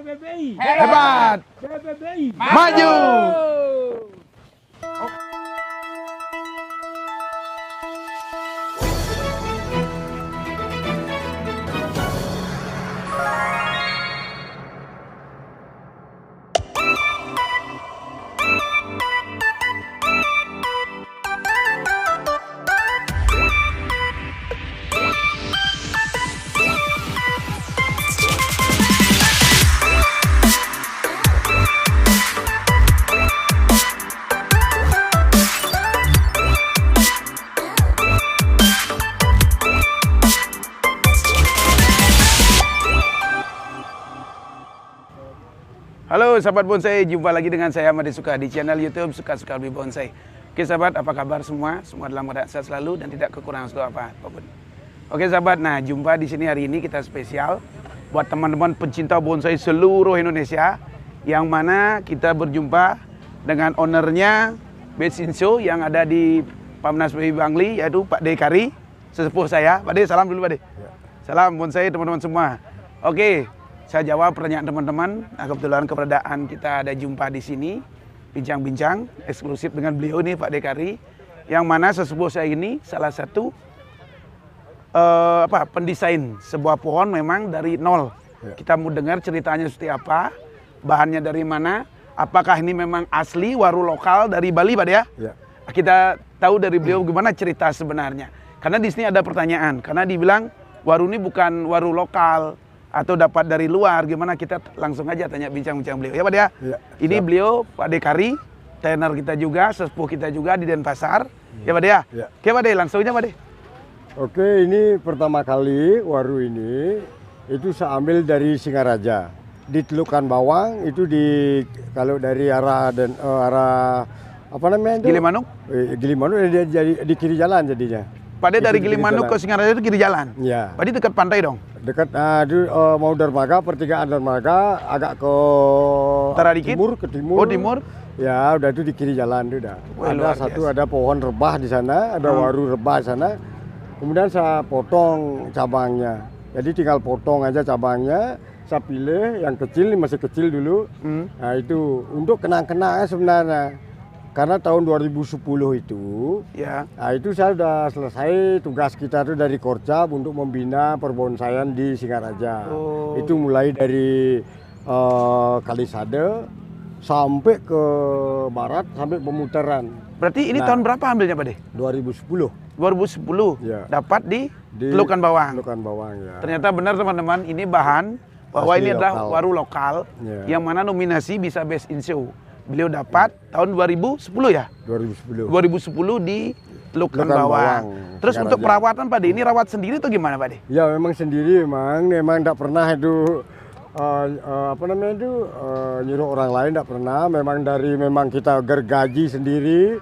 PBBI. Hebat. PBBI. Maju. Halo sahabat bonsai, jumpa lagi dengan saya Ahmad Suka di channel YouTube Suka-Suka Lebih Bonsai. Oke sahabat, apa kabar semua? Semua dalam keadaan sehat selalu dan tidak kekurangan sesuatu apapun. Oke sahabat, nah jumpa di sini hari ini kita spesial buat teman-teman pencinta bonsai seluruh Indonesia, yang mana kita berjumpa dengan ownernya Besinso yang ada di Pamnas PBBI Bangli, yaitu Pak De Kari, sesepuh saya. Pak De, salam dulu Pak De. Salam bonsai teman-teman semua. Oke. Saya jawab pertanyaan teman-teman. Nah, kebetulan keberadaan kita ada jumpa di sini, bincang-bincang eksklusif dengan beliau ini Pak De Kari, yang mana sesepuh saya ini salah satu pendesain sebuah pohon memang dari nol. Ya. Kita mau dengar ceritanya seperti apa, bahannya dari mana, apakah ini memang asli waru lokal dari Bali Pak De ya? Ya. Kita tahu dari beliau gimana cerita sebenarnya. Karena di sini ada pertanyaan, karena dibilang waru ini bukan waru lokal atau dapat dari luar, gimana, kita langsung aja tanya bincang-bincang beliau ya Pak De ya. Ya, ini beliau Pak De Kari, trainer kita juga, sesepuh kita juga di Denpasar ya Pak De ya. Ya. Oke Pak De, langsung aja Pak De. Oke, ini pertama kali waru ini itu saya ambil dari Singaraja di Telukan Bawang, itu kalau dari arah apa namanya itu? Gilimanuk. Gilimanuk dia jadi di kiri jalan jadinya. Pak De dari Gilimanuk ke Singaraja itu kiri jalan. Ya. Berarti dekat pantai dong. Dekat mau dermaga, pertigaan dermaga, agak ke timur, ke timur. Oh, timur. Ya, udah itu di kiri jalan itu udah. Ada pohon rebah di sana, ada waru rebah di sana. Kemudian saya potong cabangnya. Jadi tinggal potong aja cabangnya, saya pilih yang kecil, masih kecil dulu. Nah, itu untuk kenang-kenang sebenarnya. Karena tahun 2010 itu, ya. Nah itu saya sudah selesai tugas kita tuh dari Korcap untuk membina perbonsaian di Singaraja. Oh. Itu mulai dari Kalisade sampai ke barat, sampai pemutaran. Berarti ini tahun berapa ambilnya Pak De? 2010. 2010, ya. Dapat di Telukan Bawang. Telukan Bawang ya. Ternyata benar teman-teman, ini bahan bahwa ini adalah waru lokal, ya. Yang mana nominasi bisa Best in Show. Beliau dapat tahun 2010 ya? 2010 di Telukan Bawang. Terus Singaraja. Untuk perawatan Pak De, ini rawat sendiri atau gimana Pak De? Ya memang sendiri, memang tidak pernah itu nyuruh orang lain, tidak pernah. Memang kita gergaji sendiri,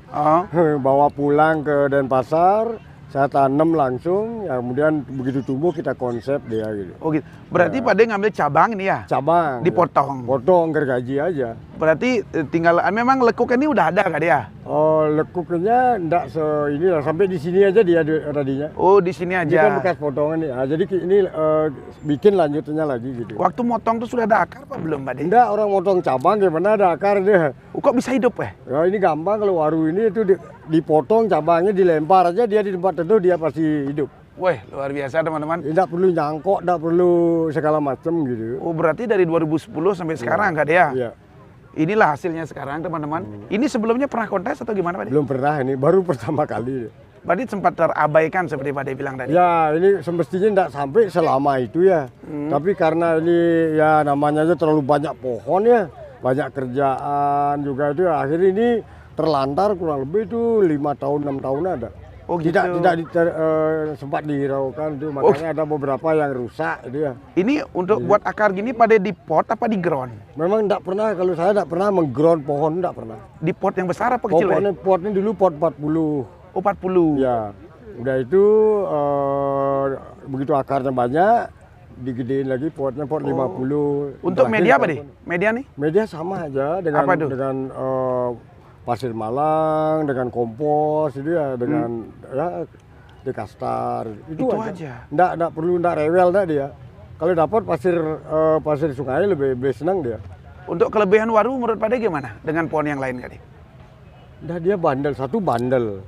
bawa pulang ke Denpasar. Saya tanam langsung, ya, kemudian begitu tumbuh kita konsep dia gitu. Oh gitu. Berarti Pak De ngambil cabang ini ya? Cabang. Dipotong. Potong gergaji aja. Berarti tinggal memang lekuk ini udah ada kak dia? Oh, lekuknya enggak inilah, sampai di sini aja dia tadinya. Oh, di sini aja. Ini kan bekas potongan nih. Nah, jadi ini bikin lanjutnya lagi gitu. Waktu motong tuh sudah ada akar apa belum Pak De? Enggak, orang motong cabang gimana ada akar dia. Kok bisa hidup ya? Ya ini gampang, kalau waru ini itu dipotong cabangnya, dilempar aja dia di tempat tertentu dia pasti hidup. Wah, luar biasa teman-teman. Tidak perlu nyangkok, tidak perlu segala macam gitu. Oh, berarti dari 2010 sampai sekarang kak dia? Iya. Inilah hasilnya sekarang teman-teman. Ini sebelumnya pernah kontes atau gimana Pak De? Belum pernah, ini baru pertama kali. Berarti sempat terabaikan seperti Pak De bilang tadi? Ya ini semestinya tidak sampai selama itu ya. Tapi karena ini ya namanya aja terlalu banyak pohon ya. Banyak kerjaan juga itu, akhirnya ini terlantar kurang lebih itu 5 tahun 6 tahun ada. Oh gitu. Tidak sempat dihiraukan itu, makanya ada beberapa yang rusak itu ya. Ini untuk buat akar gini pada di pot apa di ground? Memang tidak pernah, kalau saya tidak pernah mengground pohon, tidak pernah. Di pot yang besar apa kecil? Potnya dulu pot 40. Oh 40? Ya, udah itu begitu akarnya banyak, digedein lagi potnya pot 50. Untuk media apa nih? Media nih? Media sama aja dengan pasir malang, dengan kompos itu ya, dengan ya dekastar itu aja. Nggak perlu, nggak rewel dah dia. Kalau dapat pasir sungai lebih senang dia. Untuk kelebihan waru menurut Pak De gimana dengan pohon yang lain kali? Dah dia bandel, satu bandel.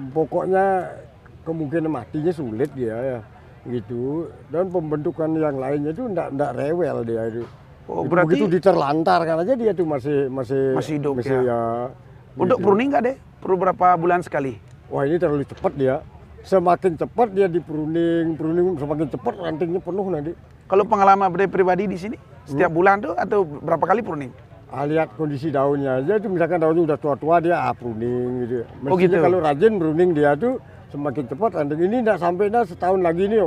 Pokoknya kemungkinan matinya sulit dia ya. Gitu. Dan pembentukan yang lainnya itu enggak rewel dia itu. Oh, itu berarti begitu diterlantarkan aja dia tuh masih hidup ya. Untuk Gitu. pruning nggak deh? Perlu berapa bulan sekali? Wah ini terlalu cepat dia. Semakin cepat dia di pruning semakin cepat rantingnya penuh nanti. Kalau pengalaman Pak De pribadi di sini, setiap bulan tuh atau berapa kali pruning? Lihat kondisi daunnya aja itu, misalkan daunnya udah tua-tua dia pruning gitu. Mestinya gitu. kalau rajin pruning dia tuh semakin cepat ranting ini enggak sampai setahun lagi nih.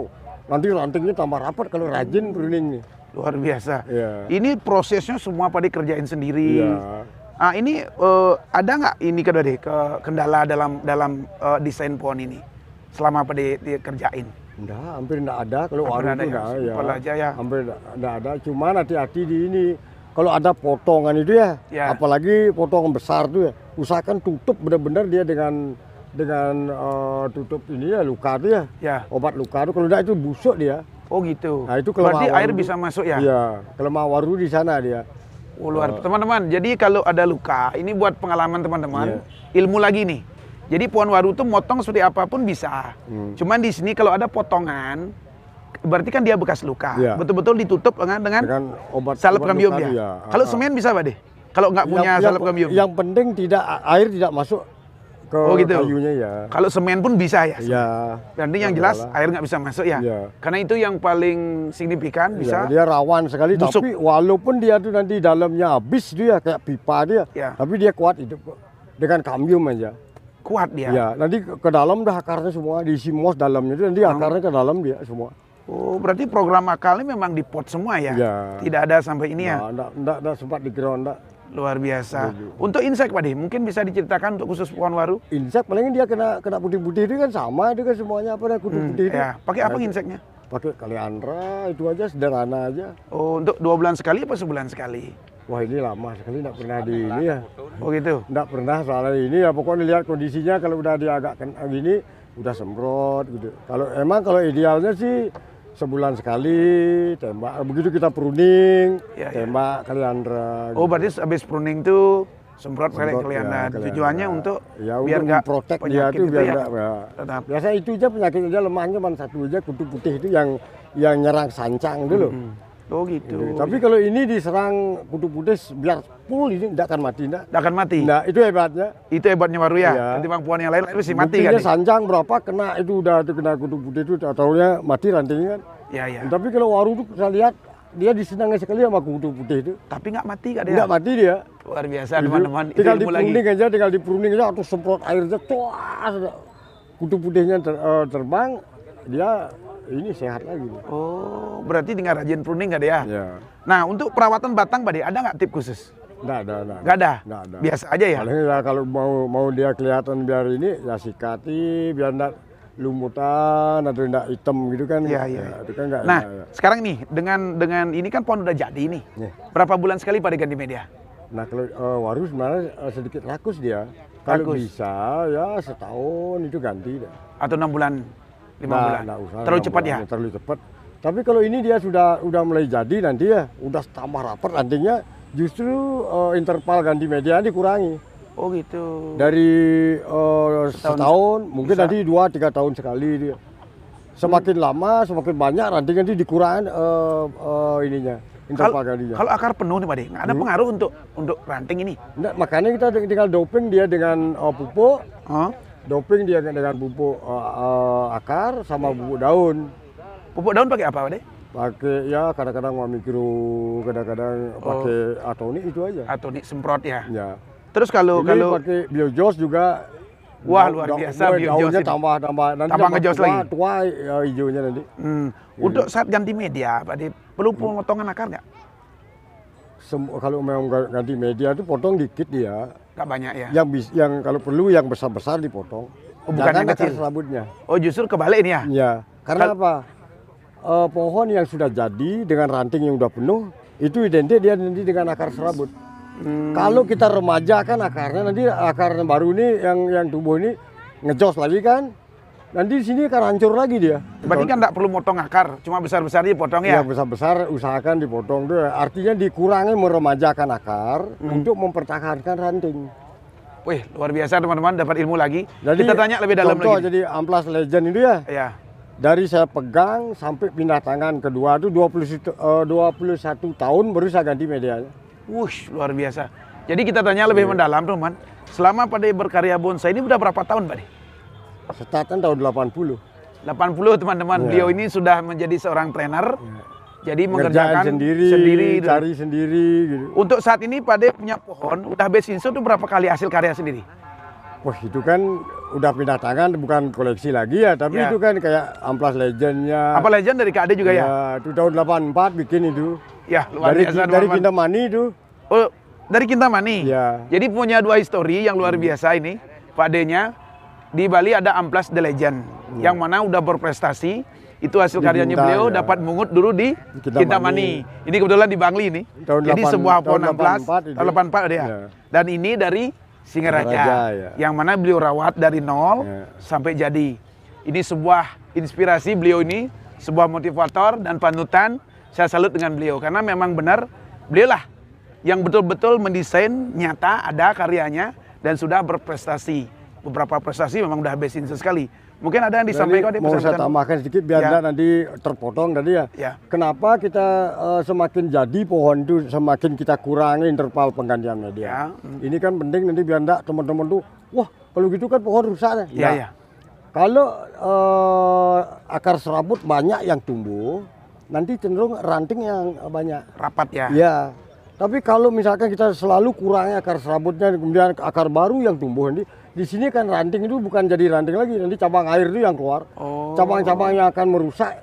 Nanti rantingnya tambah rapat kalau rajin pruning nih. Luar biasa. Iya. Ini prosesnya semua Pak De kerjain sendiri. Iya. Ini ada nggak ini kendala dalam desain pohon ini selama Pak De kerjain? Enggak, hampir enggak ada. Kalau Hampir warung ada itu ya, enggak simpel aja ya. Hampir enggak ada. Cuman hati-hati di ini. Kalau ada potongan itu ya, apalagi potongan besar tuh ya, usahakan tutup benar-benar dia dengan tutup ini ya luka tuh ya. Obat luka tuh kalau enggak itu busuk dia. Oh gitu. Nah, itu berarti air waru bisa masuk ya? Iya, kelemahan waru di sana dia. Oh, teman-teman, jadi kalau ada luka, ini buat pengalaman teman-teman, ilmu lagi nih. Jadi pohon waru tuh motong seperti apapun bisa. Cuman di sini kalau ada potongan, berarti kan dia bekas luka. Betul-betul ditutup dengan obat salep kambium ya. Ya. Kalau semen bisa Pak De? Kalau nggak punya salep kambium? Yang penting air tidak masuk ke kayunya ya. Kalau semen pun bisa ya? Ya. Nanti yang jelas air nggak bisa masuk ya? Karena itu yang paling signifikan bisa. Dia rawan sekali, busuk. tapi walaupun dia tuh nanti dalamnya habis dia kayak pipa dia, tapi dia kuat hidup kok. Dengan kambium aja. Kuat dia? Ya, nanti ke dalam dah akarnya semua, diisi mos dalamnya itu nanti akarnya ke dalam dia semua. Oh, berarti program akalnya memang di pot semua ya? Tidak ada sampai ini ya? Enggak sempat di ground, enggak. Luar biasa. Untuk insek Pak De, mungkin bisa diceritakan untuk khusus pohon waru? Insek paling dia kena putih-putih itu kan sama, itu kan semuanya kutu putih itu. Pakai apa inseknya? Pakai kaliandra, itu aja sederhana aja. Oh, untuk 2 bulan sekali apa sebulan sekali? Wah ini lama sekali enggak pernah di ini ya. Oh gitu? Enggak pernah soalnya ini ya, pokoknya lihat kondisinya kalau udah dia agak gini, udah semprot gitu. Kalau idealnya sih sebulan sekali tembak, begitu kita pruning, tembak kaliandra. Oh gitu. Berarti habis pruning tuh semprot kaliandra. Tujuannya untuk biar nggak protek dia tuh biar nggak. Biasa itu aja penyakit aja lemahnya cuma satu aja, kutu putih itu yang nyerang sancang dulu. Oh gitu. Tapi kalau ini diserang kutu putih biar full ini tidak akan mati, tidak akan mati. Nah itu hebatnya. Itu hebatnya waru ya. Nanti bang pohon yang lain pasti mati kan? Sancang berapa kena itu udah kena kutu putih itu, tahunya mati rantingnya kan. Ya. Tapi kalau waru itu saya lihat dia disenangi sekali sama kutu putih itu. Tapi nggak mati kan dia? Nggak mati dia. Luar biasa teman-teman. Tinggal dipruning aja atau semprot air aja, kutu putihnya terbang, dia ini sehat lagi. Oh, berarti tinggal rajin pruning nggak dia? Ya. Nah, untuk perawatan batang Pak De, ada nggak tip khusus? Nggak ada. Nggak ada? Nggak ada. Biasa aja ya? Paling ya kalau mau dia kelihatan biar ini, ya sikati, biar nggak lumutan atau nggak hitam gitu kan. Iya. Itu kan nggak. Nah, sekarang nih, dengan ini kan pohon udah jadi nih. Berapa bulan sekali Pak De ganti media? Nah, kalau waru sebenarnya sedikit rakus dia. Kalau bisa ya setahun itu ganti. Atau 6 bulan? 5 bulan. Usah, terlalu cepat ya? Terlalu cepat. Tapi kalau ini dia sudah mulai jadi nanti ya, udah tambah rapat nantinya, justru interval ganti media dikurangi. Oh gitu. Dari setahun mungkin nanti 2-3 tahun sekali dia. Semakin lama semakin banyak nanti dikurangi ininya. Interval gantinya. Kalau akar penuh nih Pak De, nggak ada pengaruh untuk ranting ini? Nggak, makanya kita tinggal doping dia dengan pupuk. Doping dia dengan pupuk akar sama pupuk daun. Pupuk daun pakai apa Pak De? Pakai ya kadang-kadang mikro, kadang-kadang pakai atonik itu aja. Atonik semprot ya. Ya. Terus kalau pakai biojos juga. Wah luar biasa biojos. Daunnya tambah nanti tambah ngejos lagi. Tua hijaunya nanti. Untuk saat ganti media Pak De, perlu pemotongan akar nggak? Kalau memang ganti media itu potong dikit dia. Nggak banyak ya? Yang kalau perlu yang besar-besar dipotong. Oh, bukan yang kecil? Serabutnya. Oh justru kebalik nih ya? Iya. Karena apa? Pohon yang sudah jadi dengan ranting yang udah penuh, itu identik dia nanti dengan akar serabut. Kalau kita remaja kan akarnya nanti akar baru ini yang tumbuh ini ngejos lagi kan. nanti di sini akan hancur lagi dia. Berarti kan nggak perlu motong akar, cuma besar-besar dipotong ya? Ya besar-besar usahakan dipotong tuh. Artinya dikurangi meremajakan akar untuk mempertahankan ranting. Wih, luar biasa teman-teman, dapat ilmu lagi. Jadi, kita tanya lebih dalam contoh, lagi. Jadi Amplas Legend itu ya, Ya. dari saya pegang sampai pindah tangan kedua itu 21 tahun baru saya ganti medianya. Wush, luar biasa. Jadi kita tanya lebih mendalam teman. Selama Pak De berkarya bonsai ini udah berapa tahun Pak De? Startan tahun 80. 80 teman-teman. Beliau ini sudah menjadi seorang trainer. Jadi mengerjakan sendiri, cari sendiri gitu. Untuk saat ini Pak De punya pohon, udah besinso itu berapa kali hasil karya sendiri? Wah itu kan udah pindah tangan, bukan koleksi lagi ya, tapi itu kan kayak Amplas Legendnya. Apa Legend dari Kak Ade juga ya? Itu tahun 84 bikin itu. Ya, luar biasa dari Kintamani itu. Oh, dari Kintamani? Ya. Jadi punya dua histori yang luar biasa ini. Pak De-nya di Bali ada Amplas The Legend, yang mana udah berprestasi. Itu hasil karyanya beliau dapat mungut dulu di Kintamani. Ini kebetulan di Bangli ini. Jadi sebuah pohon Amplas tahun 84 ada ya. Dan ini dari Singaraja, yang mana beliau rawat dari nol sampai jadi. Ini sebuah inspirasi beliau ini, sebuah motivator dan panutan. Saya salut dengan beliau karena memang benar beliau lah yang betul-betul mendesain nyata ada karyanya dan sudah berprestasi. Beberapa prestasi memang udah besin sekali. Mungkin ada yang disampaikan di mau saya tambahkan sedikit biar nanti terpotong tadi ya. Kenapa kita semakin jadi pohon itu semakin kita kurangi interval penggantian media. Ini kan penting nanti biar enggak teman-teman tuh wah kalau gitu kan pohon rusak. Kalau akar serabut banyak yang tumbuh, nanti cenderung ranting yang banyak. Rapat ya. Ya. Tapi kalau misalkan kita selalu kurangi akar serabutnya, kemudian akar baru yang tumbuh nanti, di sini kan ranting itu bukan jadi ranting lagi, nanti cabang air itu yang keluar. Cabang-cabang yang akan merusak.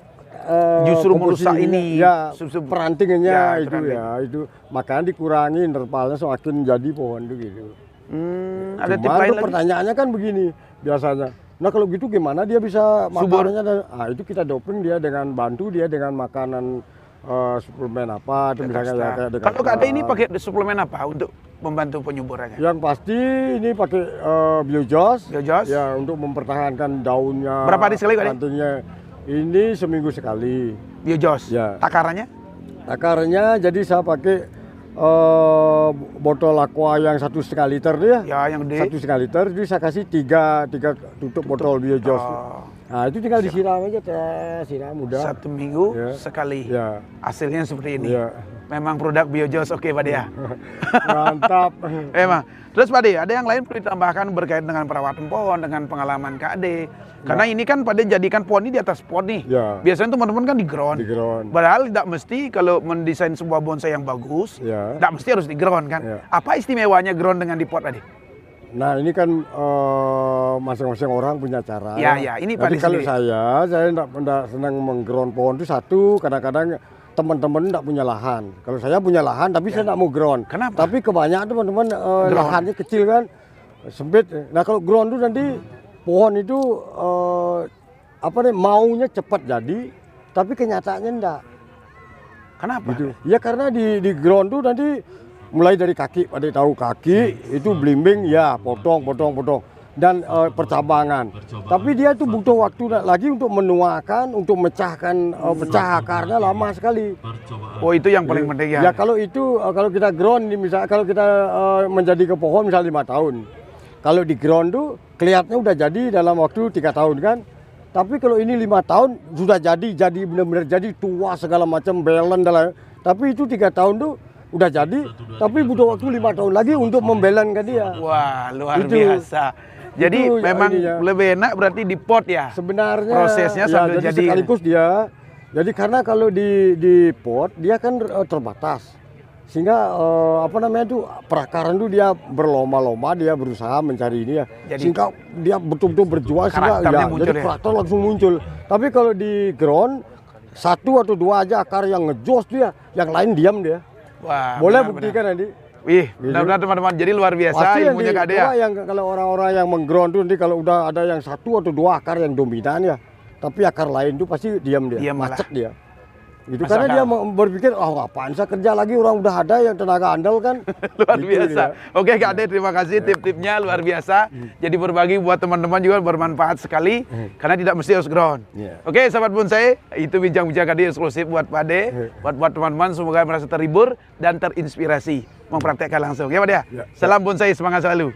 Justru merusak ini. Ya, perantingannya itu. Makanya dikurangi intervalnya semakin jadi pohon itu gitu. Ada tip lain lagi? Pertanyaannya kan begini biasanya. Nah kalau gitu gimana dia bisa makanannya? Nah itu kita doping dia dengan bantu dia dengan makanan suplemen apa itu misalnya ya, kalau Kak Ade ini pakai suplemen apa untuk membantu penyuburannya? Yang pasti ini pakai Biojos. Biojos? Ya untuk mempertahankan daunnya. Berapa hari sekali Kak Ade? Rantingnya ini seminggu sekali. Biojos? Ya. Takarannya? Takarannya jadi saya pakai botol aqua yang 1,5 liter dia. Ya yang gede. 1,5 liter, jadi saya kasih 3 tutup botol Biojos. Nah itu tinggal disiram aja, siram mudah. 1 minggu sekali. Ya. Hasilnya seperti ini. Ya. Memang produk Biojos oke Pak De ya. Mantap. Memang. Terus Pak De, ada yang lain perlu ditambahkan berkaitan dengan perawatan pohon, dengan pengalaman Kak Ade. Karena ini kan Pak De jadikan pohon ini di atas pot nih. Ya. Biasanya teman-teman kan di ground. Padahal tidak mesti kalau mendesain sebuah bonsai yang bagus, tidak mesti harus di ground kan. Ya. Apa istimewanya ground dengan di pot Pak De? Nah ini kan masing-masing orang punya cara. Ya, ini Pak De kalau sendiri. saya tidak senang mengground pohon itu satu, kadang-kadang teman-teman tidak punya lahan. Kalau saya punya lahan, tapi saya tidak mau ground. Kenapa? Tapi kebanyakan teman-teman lahannya kecil kan, sempit. Nah kalau ground itu nanti pohon itu maunya cepat jadi, tapi kenyataannya enggak. Kenapa? Gitu. Ya karena di ground itu nanti mulai dari kaki, pada tahu kaki itu blimbing, ya potong. Dan percabangan. Tapi dia itu butuh waktu lagi untuk menuakan, untuk mecahkan, pecah akarnya lama sekali. Oh itu yang paling penting ya? Ya kalau itu, kalau kita ground, misalnya kalau kita menjadi ke pohon misalnya 5 tahun. Kalau di ground tuh kelihatannya udah jadi dalam waktu 3 tahun kan. Tapi kalau ini 5 tahun sudah jadi benar-benar jadi tua segala macam, belen dalam. Tapi itu 3 tahun tuh udah jadi, tapi butuh waktu 5 tahun lagi untuk membelankan dia. Wah luar biasa. Jadi itu memang lebih enak berarti di pot ya? Sebenarnya prosesnya sambil jadi sekaligus dia. Jadi karena kalau di pot dia kan terbatas. Sehingga perakaran itu dia berlomba-lomba, dia berusaha mencari ini ya. Sehingga dia betul-betul berjuang sehingga jadi karakter langsung muncul. Tapi kalau di ground 1 atau 2 aja akar yang ngejos dia, yang lain diam dia. Wah, boleh buktikan nanti. Wih, benar-benar teman-teman. Jadi luar biasa ilmunya Kak Ade ya. Kalau orang-orang yang mengground itu nanti kalau udah ada yang 1 atau 2 akar yang dominan ya, tapi akar lain itu pasti diam dia, macet dia. Itu Masuk karena dia akal. berpikir, ngapain saya kerja lagi, orang udah ada yang tenaga andal kan. Luar Gitu biasa. dia. Oke Kak Ade, terima kasih tip-tipnya luar biasa. Jadi berbagi buat teman-teman juga bermanfaat sekali karena tidak mesti harus ground. Iya. Oke sahabat bonsai, itu bincang-bincang tadi eksklusif buat Pak Ade, buat teman-teman semoga merasa terhibur dan terinspirasi mempraktekkan langsung. Ya Pak Ade. Ya. Salam bonsai, semangat selalu.